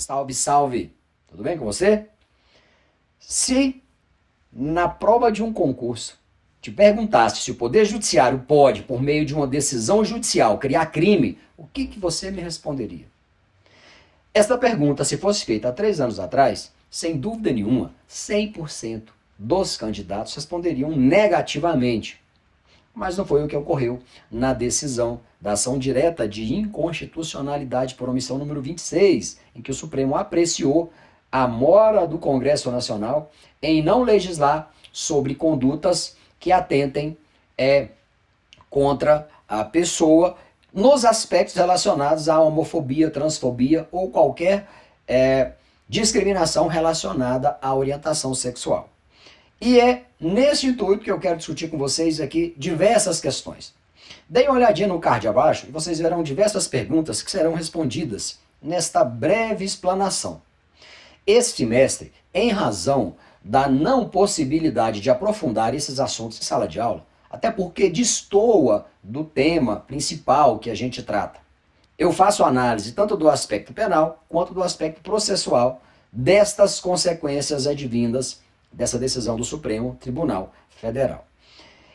Salve, salve! Tudo bem com você? Se na prova de um concurso te perguntasse se o Poder Judiciário pode, por meio de uma decisão judicial, criar crime, o que você me responderia? Esta pergunta, se fosse feita há 3 anos atrás, sem dúvida nenhuma, 100% dos candidatos responderiam negativamente. Mas não foi o que ocorreu na decisão da ação direta de inconstitucionalidade por omissão número 26, em que o Supremo apreciou a mora do Congresso Nacional em não legislar sobre condutas que atentem contra a pessoa nos aspectos relacionados à homofobia, transfobia ou qualquer discriminação relacionada à orientação sexual. E é nesse intuito que eu quero discutir com vocês aqui diversas questões. Deem uma olhadinha no card abaixo e vocês verão diversas perguntas que serão respondidas nesta breve explanação. Esse semestre, em razão da não possibilidade de aprofundar esses assuntos em sala de aula, até porque destoa do tema principal que a gente trata, eu faço análise tanto do aspecto penal quanto do aspecto processual destas consequências advindas dessa decisão do Supremo Tribunal Federal.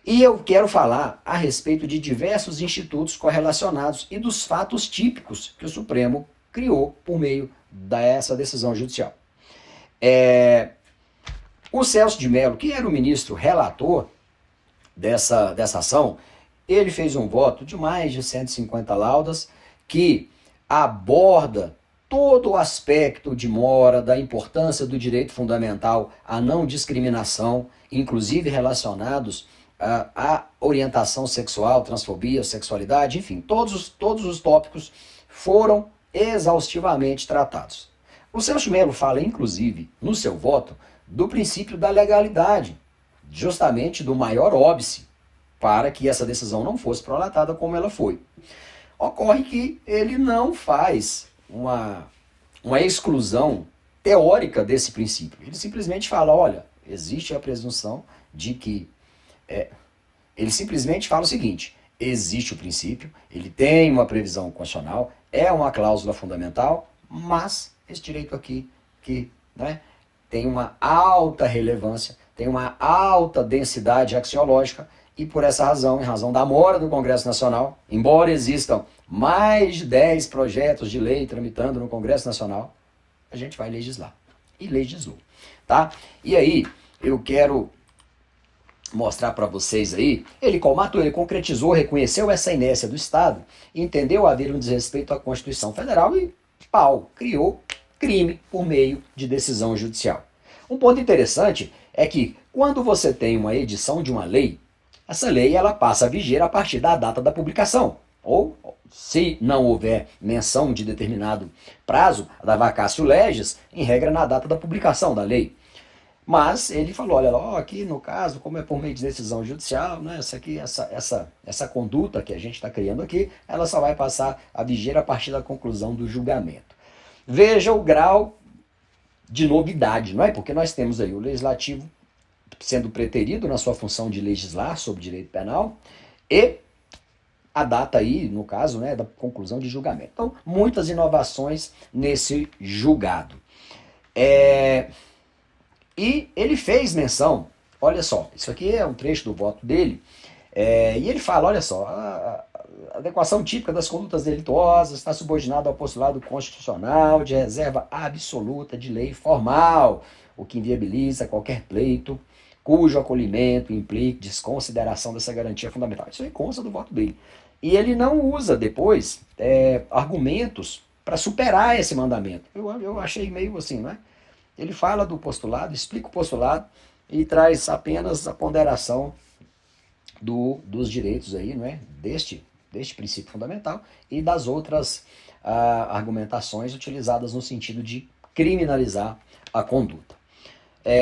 E eu quero falar a respeito de diversos institutos correlacionados e dos fatos típicos que o Supremo criou por meio dessa decisão judicial. O Celso de Mello, que era o ministro relator dessa ação, ele fez um voto de mais de 150 laudas que aborda todo o aspecto de mora, da importância do direito fundamental à não discriminação, inclusive relacionados à orientação sexual, transfobia, sexualidade, enfim, todos os tópicos foram exaustivamente tratados. O Celso de Mello fala, inclusive, no seu voto, do princípio da legalidade, justamente do maior óbice, para que essa decisão não fosse prolatada como ela foi. Ocorre que ele não faz uma exclusão teórica desse princípio. Ele simplesmente fala, olha, existe a presunção de que... ele simplesmente fala o seguinte, existe o princípio, ele tem uma previsão constitucional, é uma cláusula fundamental, mas esse direito aqui, que tem uma alta relevância, tem uma alta densidade axiológica, e por essa razão, em razão da mora do Congresso Nacional, embora existam mais de 10 projetos de lei tramitando no Congresso Nacional, a gente vai legislar. E legislou. Tá? E aí, eu quero mostrar para vocês aí, ele colmatou, ele concretizou, reconheceu essa inércia do Estado, entendeu haver um desrespeito à Constituição Federal e, criou crime por meio de decisão judicial. Um ponto interessante é que, quando você tem uma edição de uma lei, essa lei ela passa a viger a partir da data da publicação. Ou, se não houver menção de determinado prazo, da vacatio legis, em regra na data da publicação da lei. Mas ele falou, olha lá, aqui no caso, como é por meio de decisão judicial, essa conduta que a gente está criando aqui, ela só vai passar a viger a partir da conclusão do julgamento. Veja o grau de novidade, não é? Porque nós temos aí o legislativo sendo preterido na sua função de legislar sobre direito penal e a data aí, no caso, da conclusão de julgamento. Então, muitas inovações nesse julgado. E ele fez menção, olha só, isso aqui é um trecho do voto dele, e ele fala, olha só, a adequação típica das condutas delituosas está subordinada ao postulado constitucional de reserva absoluta de lei formal, o que inviabiliza qualquer pleito cujo acolhimento implique desconsideração dessa garantia fundamental. Isso aí consta do voto dele. E ele não usa depois argumentos para superar esse mandamento. Eu achei meio assim, não é? Ele fala do postulado, explica o postulado e traz apenas a ponderação dos direitos aí, não é? Deste princípio fundamental e das outras argumentações utilizadas no sentido de criminalizar a conduta.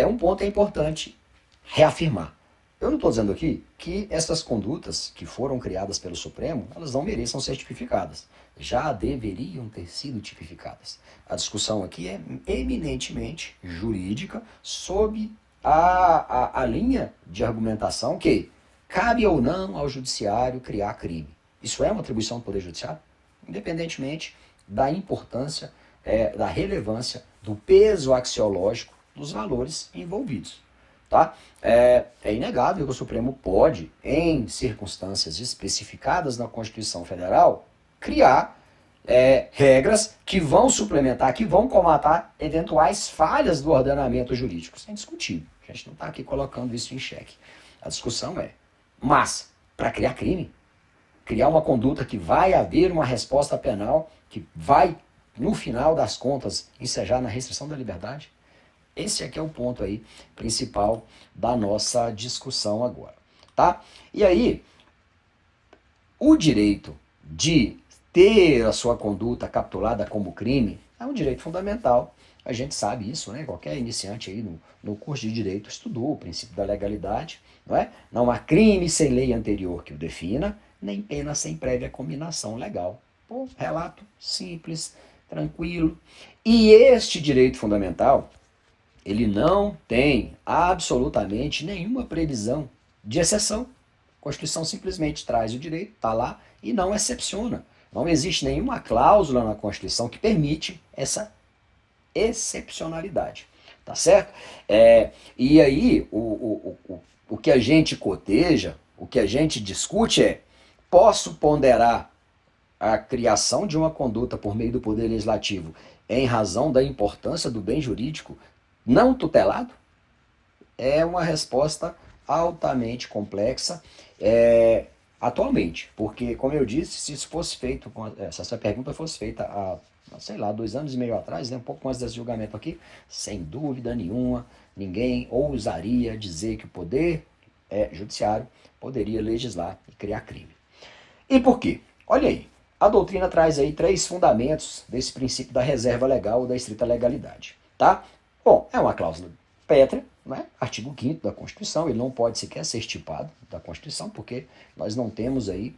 Um ponto é importante reafirmar. Eu não estou dizendo aqui que essas condutas que foram criadas pelo Supremo, elas não mereçam ser tipificadas. Já deveriam ter sido tipificadas. A discussão aqui é eminentemente jurídica sob a linha de argumentação que cabe ou não ao judiciário criar crime. Isso é uma atribuição do Poder Judiciário, independentemente da importância da relevância, do peso axiológico dos valores envolvidos. Tá? É inegável que o Supremo pode, em circunstâncias especificadas na Constituição Federal, criar regras que vão suplementar, que vão comatar eventuais falhas do ordenamento jurídico. Isso é indiscutível. A gente não está aqui colocando isso em xeque. A discussão mas, para criar crime, criar uma conduta que vai haver uma resposta penal, que vai, no final das contas, ensejar na restrição da liberdade, esse aqui é o ponto aí principal da nossa discussão agora, tá? E aí, o direito de ter a sua conduta capturada como crime é um direito fundamental. A gente sabe isso, né? Qualquer iniciante aí no curso de direito estudou o princípio da legalidade, não é? Não há crime sem lei anterior que o defina, nem pena sem prévia combinação legal. Pô, relato simples, tranquilo. E este direito fundamental, ele não tem absolutamente nenhuma previsão de exceção. A Constituição simplesmente traz o direito, está lá, e não excepciona. Não existe nenhuma cláusula na Constituição que permite essa excepcionalidade. Tá certo? E aí, o que a gente coteja, o que a gente discute posso ponderar a criação de uma conduta por meio do Poder Legislativo em razão da importância do bem jurídico não tutelado? É uma resposta altamente complexa atualmente, porque, como eu disse, se isso fosse feito, se essa pergunta fosse feita há, sei lá, 2 anos e meio atrás, né, um pouco antes desse julgamento aqui, sem dúvida nenhuma, ninguém ousaria dizer que o Poder Judiciário poderia legislar e criar crime. E por quê? Olha aí, a doutrina traz aí 3 fundamentos desse princípio da reserva legal ou da estrita legalidade, tá? Bom, é uma cláusula pétrea, né? Artigo 5º da Constituição, ele não pode sequer ser estipado da Constituição, porque nós não temos aí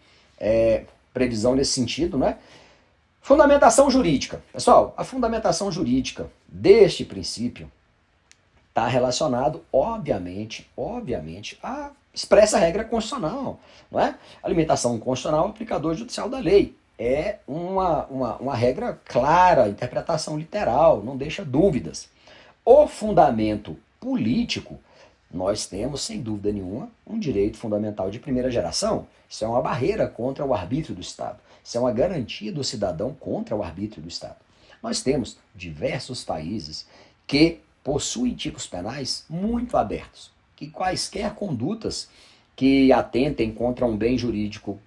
previsão nesse sentido, né? Fundamentação jurídica. Pessoal, a fundamentação jurídica deste princípio está relacionado, obviamente, à expressa regra constitucional, não é? A limitação constitucional, aplicador judicial da lei. É uma regra clara, interpretação literal, não deixa dúvidas. O fundamento político, nós temos, sem dúvida nenhuma, um direito fundamental de primeira geração. Isso é uma barreira contra o arbítrio do Estado. Isso é uma garantia do cidadão contra o arbítrio do Estado. Nós temos diversos países que possuem tipos penais muito abertos, que quaisquer condutas que atentem contra um bem jurídico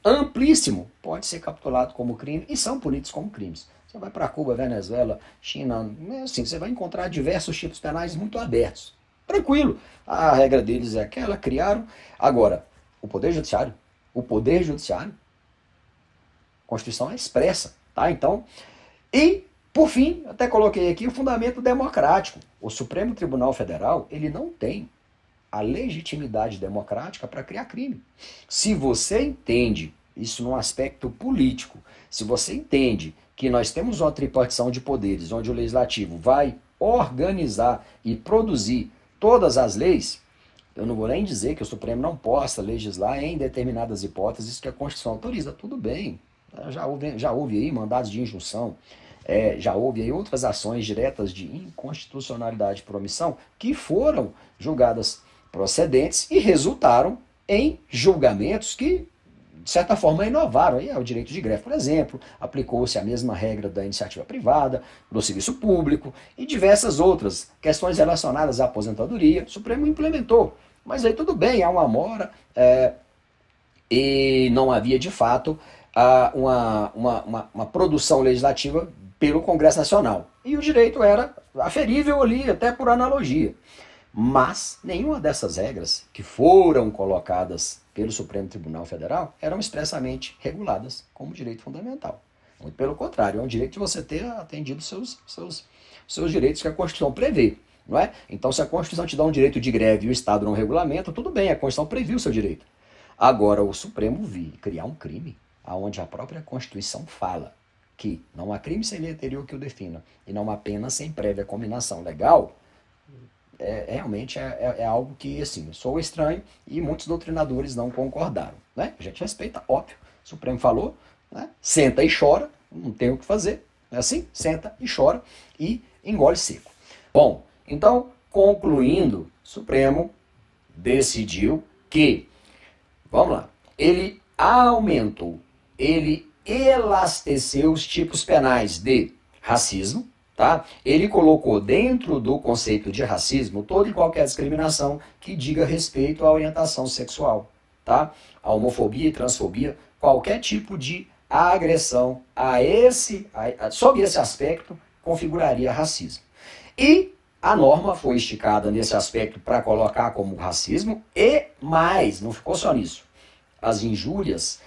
amplíssimo pode ser capturado como crime e são punidos como crimes. Você vai para Cuba, Venezuela, China, assim, você vai encontrar diversos tipos penais muito abertos. Tranquilo, a regra deles é aquela, criaram. Agora, o Poder Judiciário, a Constituição é expressa, tá? Então, e, por fim, até coloquei aqui o fundamento democrático. O Supremo Tribunal Federal, ele não tem a legitimidade democrática para criar crime. Se você entende isso num aspecto político, se você entende que nós temos uma tripartição de poderes, onde o legislativo vai organizar e produzir todas as leis, eu não vou nem dizer que o Supremo não possa legislar em determinadas hipóteses que a Constituição autoriza. Tudo bem, já houve aí mandados de injunção, já houve aí outras ações diretas de inconstitucionalidade por omissão que foram julgadas procedentes e resultaram em julgamentos que, de certa forma, inovaram. Aí é o direito de greve, por exemplo, aplicou-se a mesma regra da iniciativa privada, do serviço público e diversas outras questões relacionadas à aposentadoria. O Supremo implementou, mas aí tudo bem, há uma mora e não havia, de fato, uma produção legislativa pelo Congresso Nacional. E o direito era aferível ali, até por analogia. Mas nenhuma dessas regras que foram colocadas pelo Supremo Tribunal Federal eram expressamente reguladas como direito fundamental. Muito pelo contrário, é um direito de você ter atendido seus direitos que a Constituição prevê. Não é? Então, se a Constituição te dá um direito de greve e o Estado não regulamenta, tudo bem, a Constituição previu o seu direito. Agora, o Supremo vir criar um crime, onde a própria Constituição fala que não há crime sem lei anterior que o defina e não há pena sem prévia combinação legal, realmente é algo que, assim, sou estranho e muitos doutrinadores não concordaram. Né? A gente respeita, óbvio. O Supremo falou, né? Senta e chora, não tem o que fazer, Não é assim? Senta e chora e engole seco. Bom, então, concluindo, o Supremo decidiu que, vamos lá, ele aumentou, ele elasteceu os tipos penais de racismo, tá? Ele colocou dentro do conceito de racismo toda e qualquer discriminação que diga respeito à orientação sexual, tá? A homofobia e transfobia, qualquer tipo de agressão sob esse aspecto configuraria racismo. E a norma foi esticada nesse aspecto para colocar como racismo e mais, não ficou só nisso. As injúrias,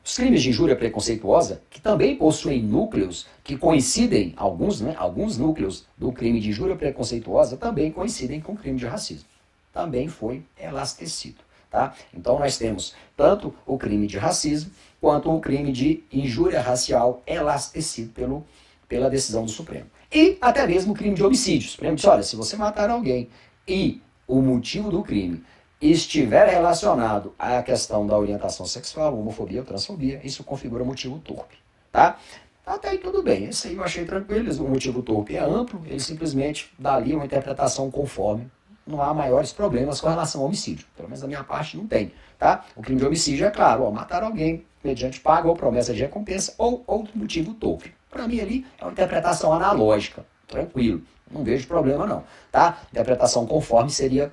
os crimes de injúria preconceituosa, que também possuem núcleos que coincidem, alguns núcleos do crime de injúria preconceituosa também coincidem com o crime de racismo. Também foi elastecido. Tá? Então nós temos tanto o crime de racismo quanto o crime de injúria racial elastecido pela decisão do Supremo. E até mesmo o crime de homicídio. O Supremo disse, olha, se você matar alguém e o motivo do crime estiver relacionado à questão da orientação sexual, homofobia ou transfobia, isso configura motivo torpe. Tá? Até aí tudo bem, isso aí eu achei tranquilo, o motivo torpe é amplo, ele simplesmente dá ali uma interpretação conforme. Não há maiores problemas com relação ao homicídio. Pelo menos da minha parte não tem. Tá? O crime de homicídio é claro, matar alguém mediante paga ou promessa de recompensa ou outro motivo torpe. Para mim ali é uma interpretação analógica, tranquilo, não vejo problema não. Tá? Interpretação conforme seria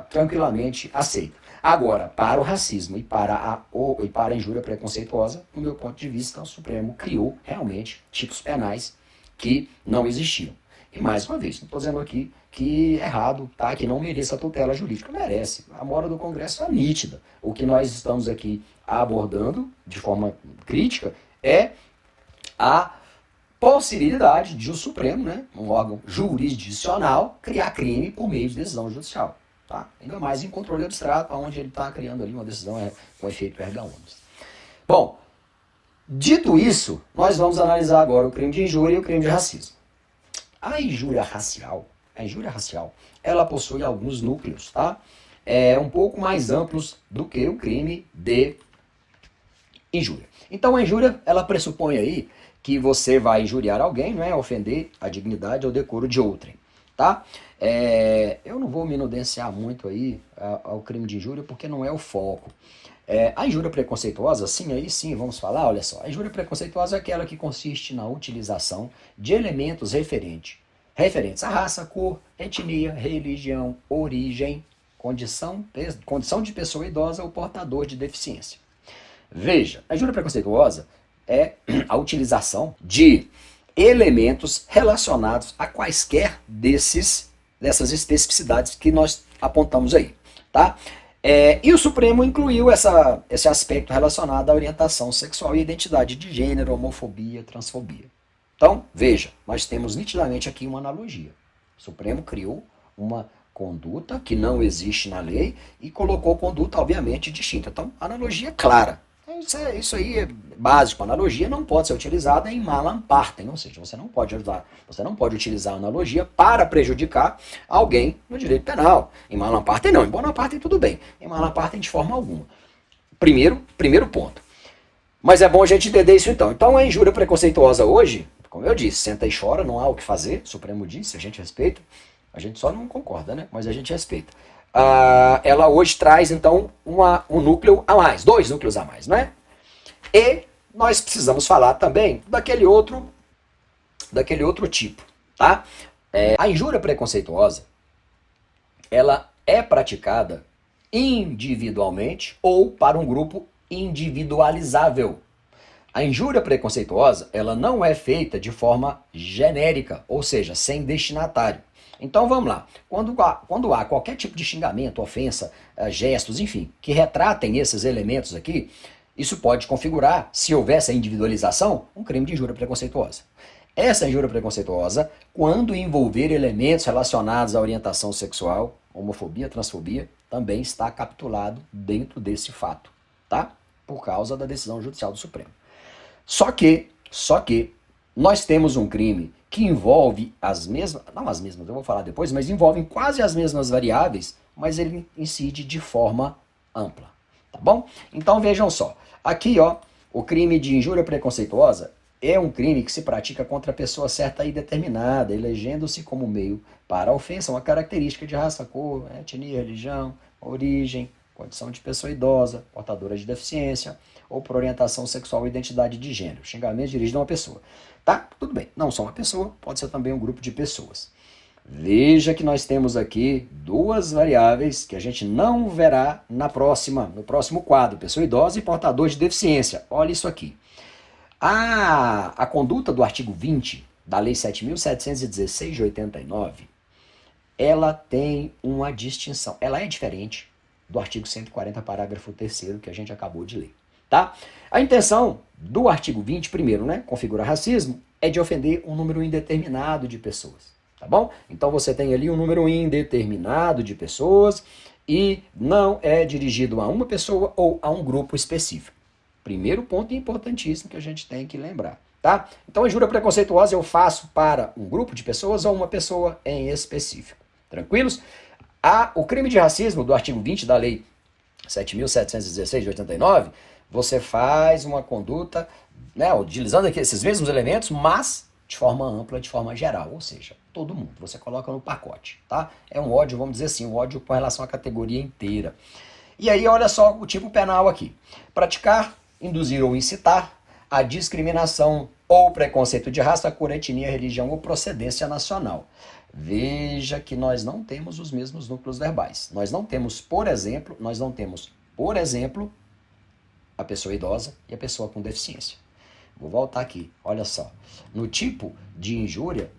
tranquilamente aceita. Agora, para o racismo e para a injúria preconceituosa, no meu ponto de vista, o Supremo criou realmente tipos penais que não existiam. E mais uma vez, não estou dizendo aqui que é errado, tá? Que não mereça a tutela jurídica. Merece. A moral do Congresso é nítida. O que nós estamos aqui abordando de forma crítica é a possibilidade de o Supremo, né, um órgão jurisdicional, criar crime por meio de decisão judicial. Tá? Ainda mais em controle abstrato, onde ele está criando ali uma decisão com efeito erga omnes. Bom, dito isso, nós vamos analisar agora o crime de injúria e o crime de racismo. A injúria racial, ela possui alguns núcleos, tá? Um pouco mais amplos do que o crime de injúria. Então a injúria, ela pressupõe aí que você vai injuriar alguém, não é? Ofender a dignidade ou decoro de outrem, tá? Eu não vou me enudenciar muito aí ao crime de injúria porque não é o foco. A injúria preconceituosa, sim, vamos falar, olha só. A injúria preconceituosa é aquela que consiste na utilização de elementos referentes à raça, cor, etnia, religião, origem, condição de pessoa idosa ou portador de deficiência. Veja, a injúria preconceituosa é a utilização de elementos relacionados a quaisquer dessas especificidades que nós apontamos aí, tá? E o Supremo incluiu esse aspecto relacionado à orientação sexual e identidade de gênero, homofobia, transfobia. Então, veja, nós temos nitidamente aqui uma analogia. O Supremo criou uma conduta que não existe na lei e colocou conduta, obviamente, distinta. Então, analogia clara. Isso aí é básico. A analogia não pode ser utilizada em malam partem, ou seja, você não pode utilizar a analogia para prejudicar alguém no direito penal. Em malam partem não, em bonam partem tudo bem. Em malam partem de forma alguma. Primeiro ponto. Mas é bom a gente entender isso então. Então a injúria preconceituosa hoje, como eu disse, senta e chora, não há o que fazer, o Supremo disse, a gente respeita, a gente só não concorda, né? Mas a gente respeita. Ela hoje traz, então, um núcleo a mais, 2 núcleos a mais, não é? E nós precisamos falar também daquele outro tipo, tá? A injúria preconceituosa, ela é praticada individualmente ou para um grupo individualizável. A injúria preconceituosa, ela não é feita de forma genérica, ou seja, sem destinatário. Então vamos lá, quando há qualquer tipo de xingamento, ofensa, gestos, enfim, que retratem esses elementos aqui, isso pode configurar, se houver essa individualização, um crime de injúria preconceituosa. Essa injúria preconceituosa, quando envolver elementos relacionados à orientação sexual, homofobia, transfobia, também está capitulado dentro desse fato, tá? Por causa da decisão judicial do Supremo. Só que nós temos um crime que envolve não as mesmas, eu vou falar depois, mas envolvem quase as mesmas variáveis, mas ele incide de forma ampla, tá bom? Então vejam só, aqui ó, o crime de injúria preconceituosa, é um crime que se pratica contra a pessoa certa e determinada, elegendo-se como meio para a ofensa uma característica de raça, cor, etnia, religião, origem, condição de pessoa idosa, portadora de deficiência, ou por orientação sexual ou identidade de gênero. Xingamento dirigido a uma pessoa. Tá? Tudo bem. Não só uma pessoa, pode ser também um grupo de pessoas. Veja que nós temos aqui duas variáveis que a gente não verá no próximo quadro. Pessoa idosa e portador de deficiência. Olha isso aqui. A conduta do artigo 20 da Lei 7.716 de 89, ela tem uma distinção. Ela é diferente do artigo 140, parágrafo 3º, que a gente acabou de ler. Tá? A intenção do artigo 20, primeiro, né, configura racismo, é de ofender um número indeterminado de pessoas. Tá bom? Então você tem ali um número indeterminado de pessoas e não é dirigido a uma pessoa ou a um grupo específico. Primeiro ponto importantíssimo que a gente tem que lembrar. Tá? Então a injúria preconceituosa eu faço para um grupo de pessoas ou uma pessoa em específico. Tranquilos? O crime de racismo do artigo 20 da Lei 7.716 de 89, você faz uma conduta, né, utilizando aqui esses mesmos elementos, mas de forma ampla, de forma geral, ou seja, todo mundo, você coloca no pacote, tá? É um ódio, vamos dizer assim, um ódio com relação à categoria inteira. E aí, olha só o tipo penal aqui. Praticar, induzir ou incitar a discriminação ou preconceito de raça, cor, etnia, religião ou procedência nacional. Veja que nós não temos os mesmos núcleos verbais. Nós não temos, por exemplo, a pessoa idosa e a pessoa com deficiência. Vou voltar aqui, olha só. No tipo de injúria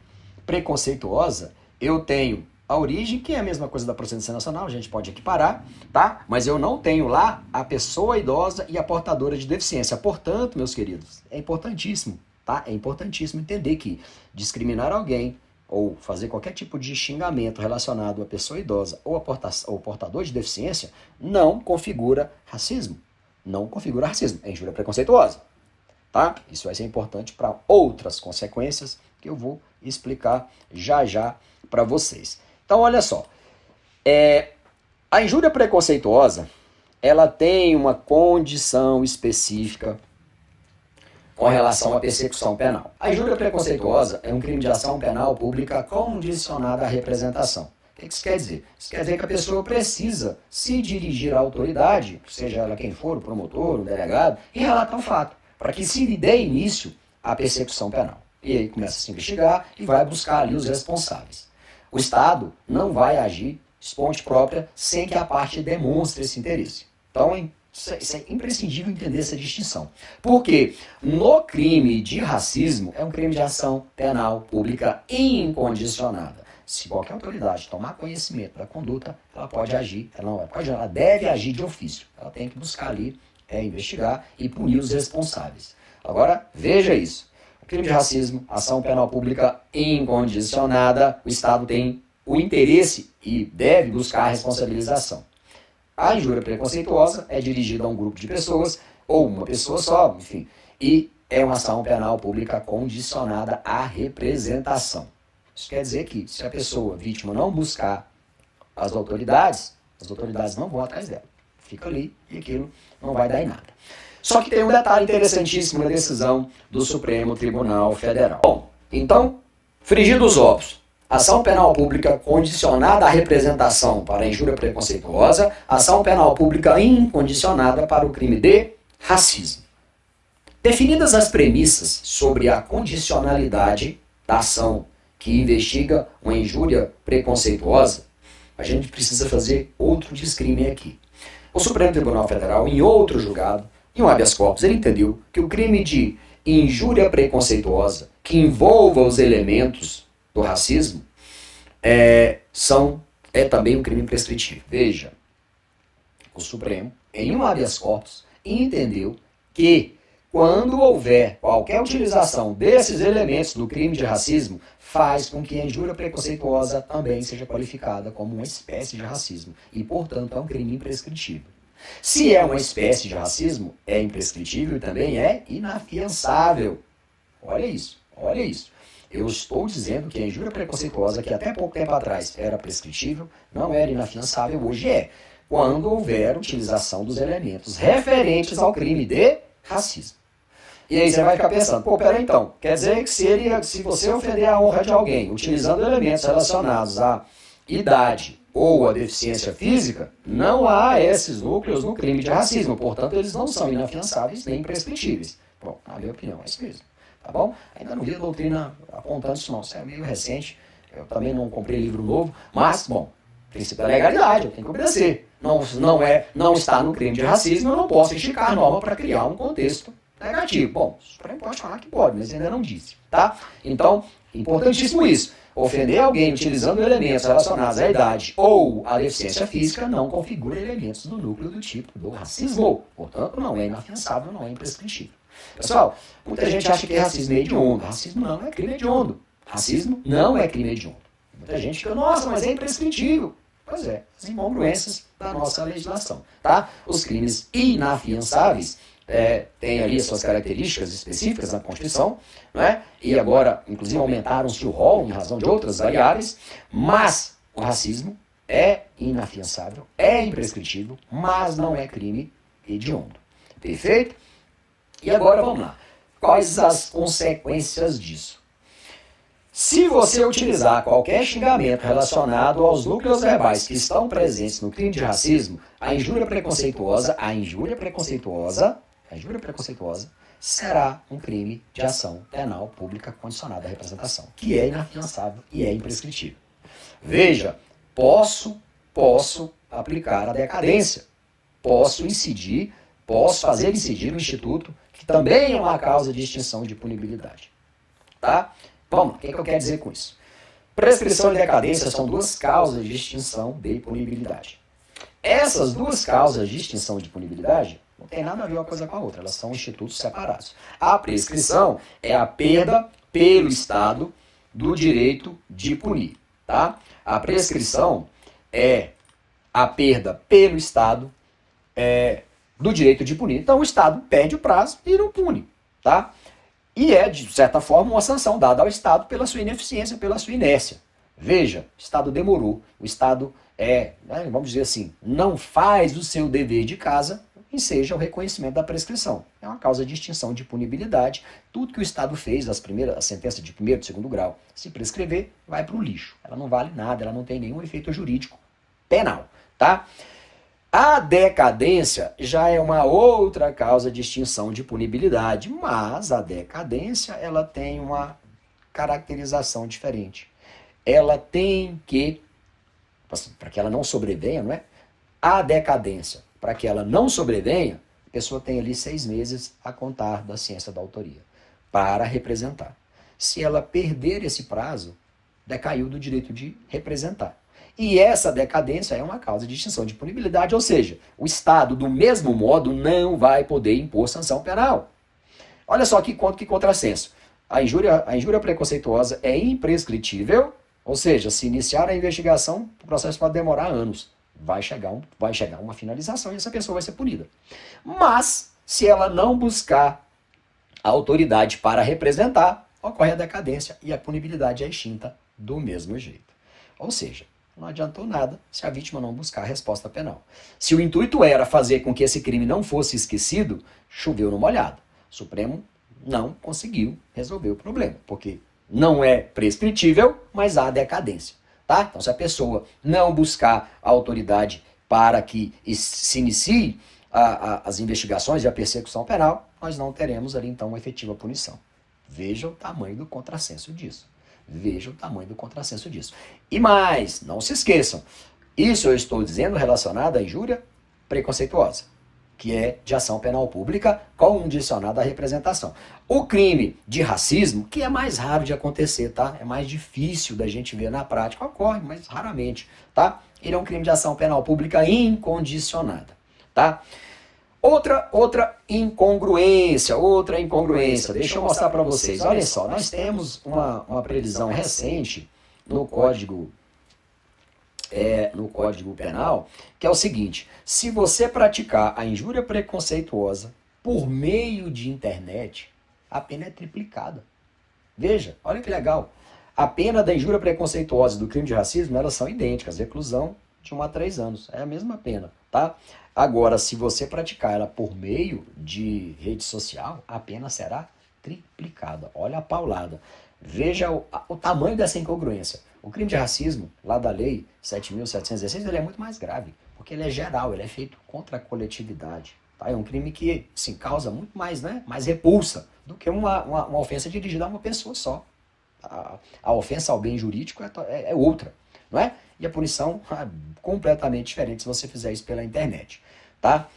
preconceituosa, eu tenho a origem, que é a mesma coisa da procedência nacional, a gente pode equiparar, tá? Mas eu não tenho lá a pessoa idosa e a portadora de deficiência. Portanto, meus queridos, é importantíssimo, tá? É importantíssimo entender que discriminar alguém ou fazer qualquer tipo de xingamento relacionado à pessoa idosa ou ao portador de deficiência não configura racismo. Não configura racismo, é injúria preconceituosa. Tá? Isso vai ser importante para outras consequências que eu vou explicar já para vocês. Então, olha só. A injúria preconceituosa, ela tem uma condição específica com relação à persecução penal. A injúria preconceituosa é um crime de ação penal pública condicionada à representação. O que isso quer dizer? Isso quer dizer que a pessoa precisa se dirigir à autoridade, seja ela quem for, o promotor, o delegado, e relatar o fato, para que se lhe dê início à persecução penal. E aí começa a se investigar e vai buscar ali os responsáveis. O Estado não vai agir esponte própria sem que a parte demonstre esse interesse. Então, isso é imprescindível entender essa distinção. Porque no crime de racismo é um crime de ação penal pública incondicionada. Se qualquer autoridade tomar conhecimento da conduta, ela pode agir, ela deve agir de ofício. Ela tem que buscar ali, investigar e punir os responsáveis. Agora, veja isso. O crime de racismo, ação penal pública incondicionada, o Estado tem o interesse e deve buscar a responsabilização. A injúria preconceituosa é dirigida a um grupo de pessoas, ou uma pessoa só, enfim, e é uma ação penal pública condicionada à representação. Isso quer dizer que se a pessoa, vítima, não buscar as autoridades não vão atrás dela. Fica ali e aquilo não vai dar em nada. Só que tem um detalhe interessantíssimo na decisão do Supremo Tribunal Federal. Bom, então, frigir dos ovos. Ação penal pública condicionada à representação para a injúria preconceituosa, ação penal pública incondicionada para o crime de racismo. Definidas as premissas sobre a condicionalidade da ação que investiga uma injúria preconceituosa, a gente precisa fazer outro discrime aqui. O Supremo Tribunal Federal, em outro julgado, em um habeas corpus, ele entendeu que o crime de injúria preconceituosa que envolva os elementos do racismo é também um crime prescritível. Veja, o Supremo, em um habeas corpus, entendeu que quando houver qualquer utilização desses elementos do crime de racismo, faz com que a injúria preconceituosa também seja qualificada como uma espécie de racismo e, portanto, é um crime imprescritível. Se é uma espécie de racismo, é imprescritível e também é inafiançável. Olha isso, olha isso. Eu estou dizendo que a injúria preconceituosa, que até pouco tempo atrás era prescritível, não era inafiançável, hoje é, quando houver utilização dos elementos referentes ao crime de racismo. E aí você vai ficar pensando, pô, peraí então, quer dizer que se você ofender a honra de alguém utilizando elementos relacionados à idade ou à deficiência física, não há esses núcleos no crime de racismo, portanto eles não são inafiançáveis nem imprescritíveis. Bom, na minha opinião, é isso mesmo, tá bom? Ainda não vi a doutrina apontando isso não, isso é meio recente, eu também não comprei livro novo, mas, bom, princípio da legalidade, eu tenho que obedecer. Não está no crime de racismo, eu não posso esticar a norma para criar um contexto negativo. Bom, o Supremo pode falar que pode, mas ainda não disse, tá? Então, importantíssimo isso. Ofender alguém utilizando elementos relacionados à idade ou à deficiência física não configura elementos do núcleo do tipo do racismo. Portanto, não é inafiançável, não é imprescritível. Pessoal, muita gente acha que é racismo hediondo. Racismo não é crime hediondo. Racismo não é crime hediondo. Muita gente fica, nossa, mas é imprescritível. Pois é, as incongruências da nossa legislação, tá? Os crimes inafiançáveis têm ali as suas características específicas na Constituição, né? E agora, inclusive, aumentaram-se o rol em razão de outras variáveis, mas o racismo é inafiançável, é imprescritível, mas não é crime hediondo. Perfeito? E agora vamos lá. Quais as consequências disso? Se você utilizar qualquer xingamento relacionado aos núcleos verbais que estão presentes no crime de racismo, a injúria preconceituosa será um crime de ação penal pública condicionada à representação, que é inafiançável e é imprescritível. Veja, posso aplicar a decadência, posso fazer incidir o instituto, que também é uma causa de extinção de punibilidade. Tá? Vamos, o que eu quero dizer com isso? Prescrição e decadência são duas causas de extinção de punibilidade. Essas duas causas de extinção de punibilidade não tem nada a ver uma coisa com a outra, elas são institutos separados. A prescrição é a perda pelo Estado do direito de punir. Tá? A prescrição é a perda pelo Estado do direito de punir. Então o Estado perde o prazo e não pune. Tá? E é, de certa forma, uma sanção dada ao Estado pela sua ineficiência, pela sua inércia. Veja, o Estado demorou, o Estado vamos dizer assim, não faz o seu dever de casa, e seja o reconhecimento da prescrição. É uma causa de extinção de punibilidade. Tudo que o Estado fez, a sentença de primeiro e segundo grau, se prescrever, vai para o lixo. Ela não vale nada, ela não tem nenhum efeito jurídico penal. Tá? A decadência já é uma outra causa de extinção de punibilidade, mas a decadência ela tem uma caracterização diferente. Ela tem que, para que ela não sobrevenha, não é? A decadência, para que ela não sobrevenha, a pessoa tem ali 6 meses a contar da ciência da autoria para representar. Se ela perder esse prazo, decaiu do direito de representar. E essa decadência é uma causa de extinção de punibilidade, ou seja, o Estado, do mesmo modo, não vai poder impor sanção penal. Olha só que contrassenso. A injúria preconceituosa é imprescritível, ou seja, se iniciar a investigação, o processo pode demorar anos. Vai chegar uma finalização e essa pessoa vai ser punida. Mas, se ela não buscar a autoridade para representar, ocorre a decadência e a punibilidade é extinta do mesmo jeito. Ou seja, não adiantou nada se a vítima não buscar a resposta penal. Se o intuito era fazer com que esse crime não fosse esquecido, choveu no molhado. O Supremo não conseguiu resolver o problema, porque não é prescritível, mas há decadência. Tá? Então, se a pessoa não buscar a autoridade para que se inicie as investigações e a persecução penal, nós não teremos ali, então, uma efetiva punição. Veja o tamanho do contrassenso disso. Veja o tamanho do contrassenso disso. E mais, não se esqueçam, isso eu estou dizendo relacionado à injúria preconceituosa, que é de ação penal pública condicionada à representação. O crime de racismo, que é mais raro de acontecer, tá? É mais difícil da gente ver na prática, ocorre, mas raramente, tá? Ele é um crime de ação penal pública incondicionada, tá? Outra incongruência, deixa eu mostrar para vocês. Olha só, nós temos uma previsão recente no Código Penal, que é o seguinte: se você praticar a injúria preconceituosa por meio de internet, a pena é triplicada. Veja, olha que legal. A pena da injúria preconceituosa e do crime de racismo, elas são idênticas, reclusão de 1 a 3 anos. É a mesma pena, tá? tá? Agora, se você praticar ela por meio de rede social, a pena será triplicada. Olha a paulada. Veja o tamanho dessa incongruência. O crime de racismo, lá da lei 7.716, ele é muito mais grave, porque ele é geral, ele é feito contra a coletividade. Tá? É um crime que causa muito mais, né, mais repulsa do que uma ofensa dirigida a uma pessoa só. A ofensa ao bem jurídico é outra, não é? E a punição é completamente diferente se você fizer isso pela internet, tá?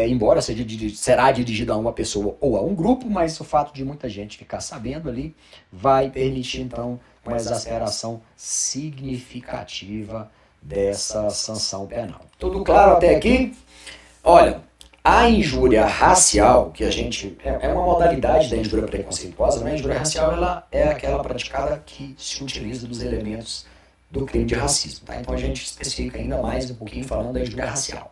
Embora será dirigido a uma pessoa ou a um grupo, mas o fato de muita gente ficar sabendo ali vai permitir, então, uma exasperação significativa dessa sanção penal. Tudo claro até aqui? Olha, a injúria racial, que a gente é uma modalidade da injúria preconceituosa, né? A injúria racial ela é aquela praticada que se utiliza dos elementos do crime de racismo. Tá? Então a gente especifica ainda mais um pouquinho falando da injúria racial.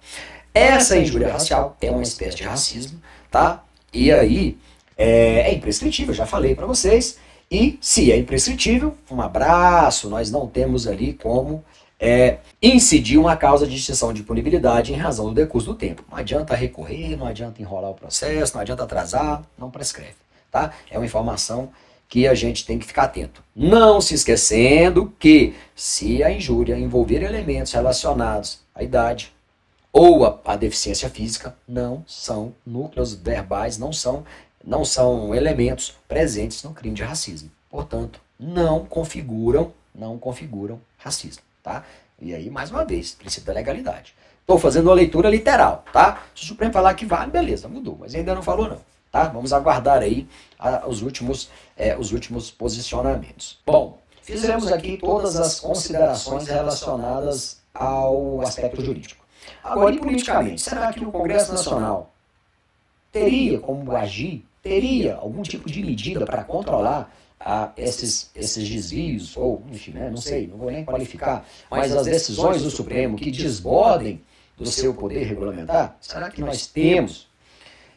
Essa injúria racial é uma espécie de racismo, tá? E aí é imprescritível, já falei para vocês. E se é imprescritível, um abraço, nós não temos ali como incidir uma causa de extinção de punibilidade em razão do decurso do tempo. Não adianta recorrer, não adianta enrolar o processo, não adianta atrasar, não prescreve, tá? É uma informação que a gente tem que ficar atento. Não se esquecendo que se a injúria envolver elementos relacionados à idade ou à deficiência física, não são núcleos verbais, não são elementos presentes no crime de racismo. Portanto, não configuram racismo, tá? E aí, mais uma vez, princípio da legalidade. Estou fazendo uma leitura literal, tá? Se o Supremo falar que vale, beleza, mudou, mas ainda não falou não, tá? Vamos aguardar aí os últimos posicionamentos. Bom, fizemos aqui todas as considerações relacionadas ao aspecto jurídico. Agora, e politicamente, será que o Congresso Nacional teria como agir, teria algum tipo de medida para controlar esses desvios, ou, enfim, né, não sei, não vou nem qualificar, mas as decisões do Supremo que desbordem do seu poder regulamentar? Será que nós temos?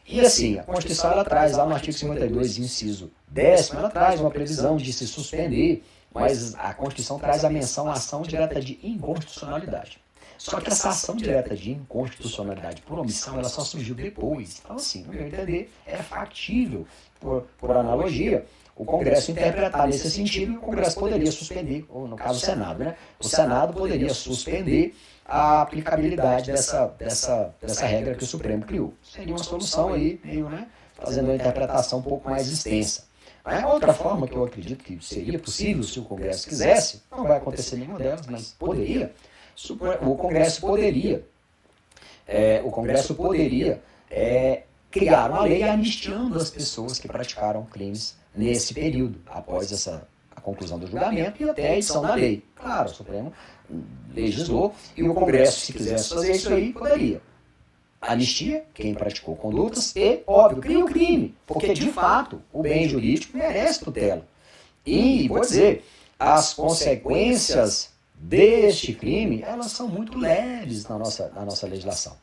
E assim, a Constituição ela traz lá no artigo 52, inciso 10º, ela traz uma previsão de se suspender, mas a Constituição traz a menção à ação direta de inconstitucionalidade. Só que essa ação direta de inconstitucionalidade por omissão, ela só surgiu depois. Então, assim, no meu entender, é factível, por analogia, o Congresso interpretar nesse sentido, e o Congresso poderia suspender, ou no caso o Senado, né? O Senado poderia suspender a aplicabilidade dessa regra que o Supremo criou. Seria uma solução aí, meio, né? Fazendo uma interpretação um pouco mais extensa. Outra forma que eu acredito que seria possível, se o Congresso quisesse, não vai acontecer nenhuma delas, mas poderia, o Congresso poderia criar uma lei anistiando as pessoas que praticaram crimes nesse período, após a conclusão do julgamento e até a edição da lei. Claro, o Supremo legislou e o Congresso, se quisesse fazer isso aí, poderia. Anistia quem praticou condutas e, óbvio, cria o crime, porque de fato o bem jurídico merece tutela. E, vou dizer, as consequências deste crime, elas são muito leves na nossa legislação.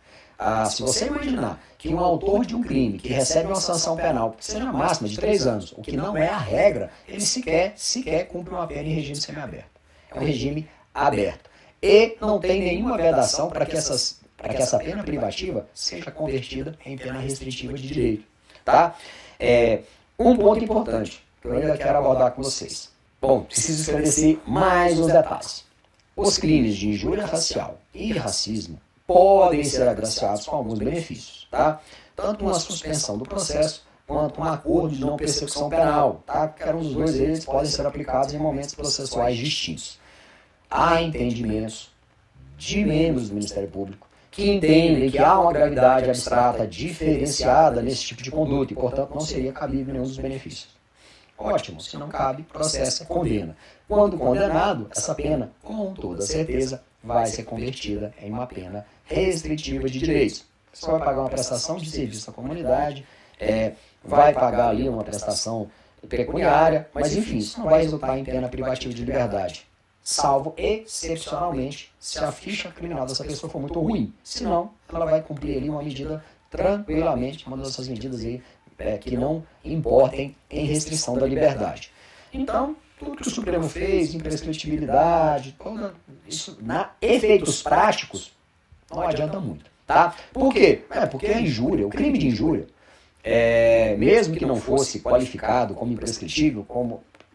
Se você imaginar que um autor de um crime que recebe uma sanção penal, que seja máxima de 3 anos, o que não é a regra, ele sequer cumpre uma pena em regime semiaberto. É um regime aberto. E não tem nenhuma vedação para que essa pena privativa seja convertida em pena restritiva de direito. Tá? Um ponto importante que eu ainda quero abordar com vocês. Bom, preciso esclarecer mais uns detalhes. Os crimes de injúria racial e racismo podem ser agraciados com alguns benefícios, tá? Tanto uma suspensão do processo, quanto um acordo de não persecução penal, tá? Qualquer um dos dois deles podem ser aplicados em momentos processuais distintos. Há entendimentos de membros do Ministério Público que entendem que há uma gravidade abstrata diferenciada nesse tipo de conduta e, portanto, não seria cabível nenhum dos benefícios. Ótimo, se não cabe, processa, condena. Quando condenado, essa pena, com toda certeza, vai ser convertida em uma pena restritiva de direitos. Você vai pagar uma prestação de serviço à comunidade, vai pagar ali uma prestação pecuniária, mas enfim, isso não vai resultar em pena privativa de liberdade. Salvo excepcionalmente se a ficha criminal dessa pessoa for muito ruim. Senão, ela vai cumprir ali uma medida tranquilamente, uma dessas medidas aí que não importem em restrição da liberdade. Então, tudo que o Supremo fez, imprescritibilidade, isso, efeitos práticos, não adianta muito. Tá? Por quê? Porque a injúria, o crime de injúria, mesmo que não fosse qualificado como imprescritível,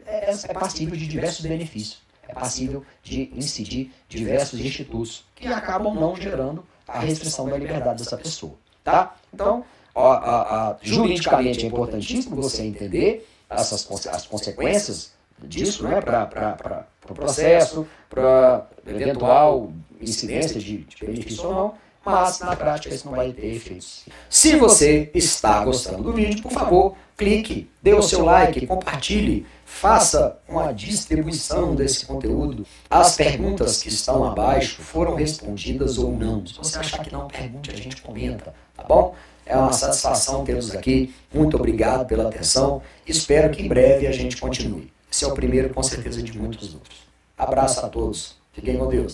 é passível de diversos benefícios. É passível de incidir diversos institutos que acabam não gerando a restrição da liberdade dessa pessoa. Tá? Então, juridicamente é importantíssimo você entender as consequências disso, né, para o processo, para eventual incidência de benefício ou não, mas na prática isso não vai ter efeitos. Se você está gostando do vídeo, por favor, clique, dê o seu like, compartilhe, faça uma distribuição desse conteúdo. As perguntas que estão abaixo foram respondidas ou não. Se você achar que não, pergunte, a gente comenta, tá bom? É uma satisfação tê-los aqui. Muito obrigado pela atenção. Espero que em breve a gente continue. Esse é o primeiro, com certeza, de muitos outros. Abraço a todos. Fiquem com Deus.